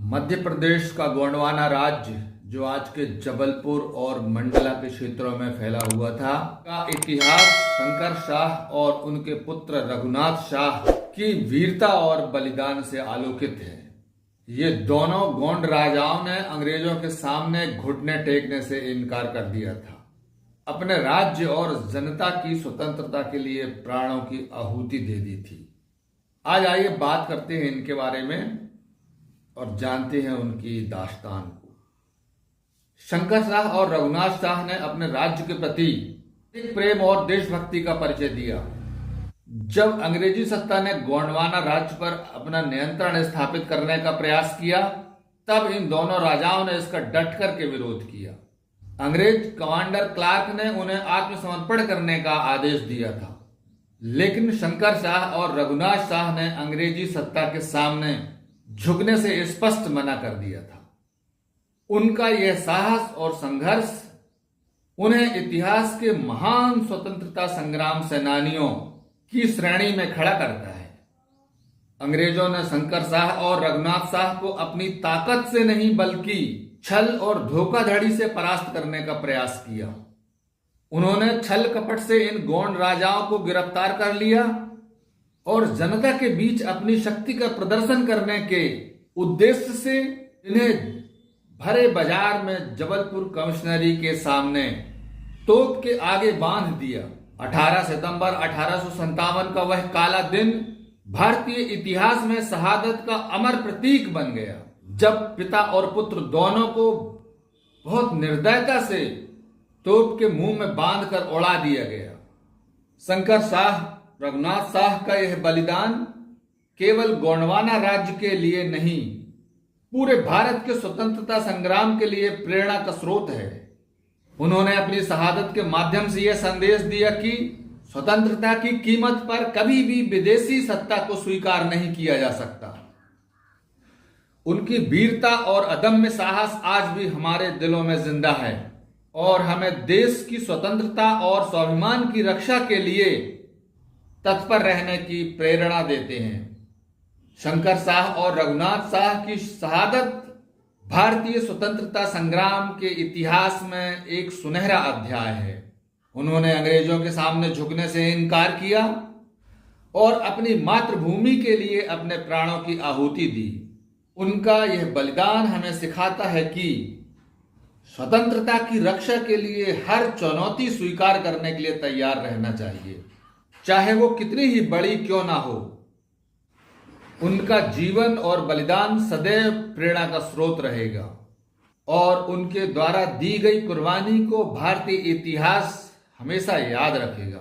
मध्य प्रदेश का गोंडवाना राज्य जो आज के जबलपुर और मंडला के क्षेत्रों में फैला हुआ था का इतिहास शंकर शाह और उनके पुत्र रघुनाथ शाह की वीरता और बलिदान से आलोकित है। ये दोनों गोंड राजाओं ने अंग्रेजों के सामने घुटने टेकने से इनकार कर दिया था। अपने राज्य और जनता की स्वतंत्रता के लिए प्राणों की आहुति दे दी थी। आज आइए बात करते हैं इनके बारे में और जानते हैं उनकी दास्तान को। शंकर शाह और रघुनाथ शाह ने अपने राज्य के प्रति प्रेम और देशभक्ति का परिचय दिया। जब अंग्रेजी सत्ता ने गोंडवाना राज्य पर अपना नियंत्रण स्थापित करने का प्रयास किया, तब इन दोनों राजाओं ने इसका डट करके विरोध किया। अंग्रेज कमांडर क्लार्क ने उन्हें आत्मसमर्पण करने का आदेश दिया था, लेकिन शंकर शाह और रघुनाथ शाह ने अंग्रेजी सत्ता के सामने झुकने से स्पष्ट मना कर दिया था। उनका यह साहस और संघर्ष उन्हें इतिहास के महान स्वतंत्रता संग्राम सेनानियों की श्रेणी में खड़ा करता है। अंग्रेजों ने शंकर शाह और रघुनाथ शाह को अपनी ताकत से नहीं बल्कि छल और धोखाधड़ी से परास्त करने का प्रयास किया। उन्होंने छल कपट से इन गोंड राजाओं को गिरफ्तार कर लिया और जनता के बीच अपनी शक्ति का प्रदर्शन करने के उद्देश्य से इन्हें भरे बाजार में जबलपुर कमिश्नरी के सामने तोप के आगे बांध दिया। 18 सितंबर 1857 का वह काला दिन भारतीय इतिहास में शहादत का अमर प्रतीक बन गया, जब पिता और पुत्र दोनों को बहुत निर्दयता से तोप के मुंह में बांधकर उड़ा दिया गया। शंकर शाह रघुनाथ शाह का यह बलिदान केवल गोंडवाना राज्य के लिए नहीं, पूरे भारत के स्वतंत्रता संग्राम के लिए प्रेरणा का स्रोत है। उन्होंने अपनी शहादत के माध्यम से यह संदेश दिया कि स्वतंत्रता की कीमत पर कभी भी विदेशी सत्ता को स्वीकार नहीं किया जा सकता। उनकी वीरता और अदम्य साहस आज भी हमारे दिलों में जिंदा है और हमें देश की स्वतंत्रता और स्वाभिमान की रक्षा के लिए तत्पर रहने की प्रेरणा देते हैं। शंकर शाह और रघुनाथ शाह की शहादत भारतीय स्वतंत्रता संग्राम के इतिहास में एक सुनहरा अध्याय है। उन्होंने अंग्रेजों के सामने झुकने से इनकार किया और अपनी मातृभूमि के लिए अपने प्राणों की आहुति दी। उनका यह बलिदान हमें सिखाता है कि स्वतंत्रता की रक्षा के लिए हर चुनौती स्वीकार करने के लिए तैयार रहना चाहिए, चाहे वो कितनी ही बड़ी क्यों ना हो। उनका जीवन और बलिदान सदैव प्रेरणा का स्रोत रहेगा और उनके द्वारा दी गई कुर्बानी को भारतीय इतिहास हमेशा याद रखेगा।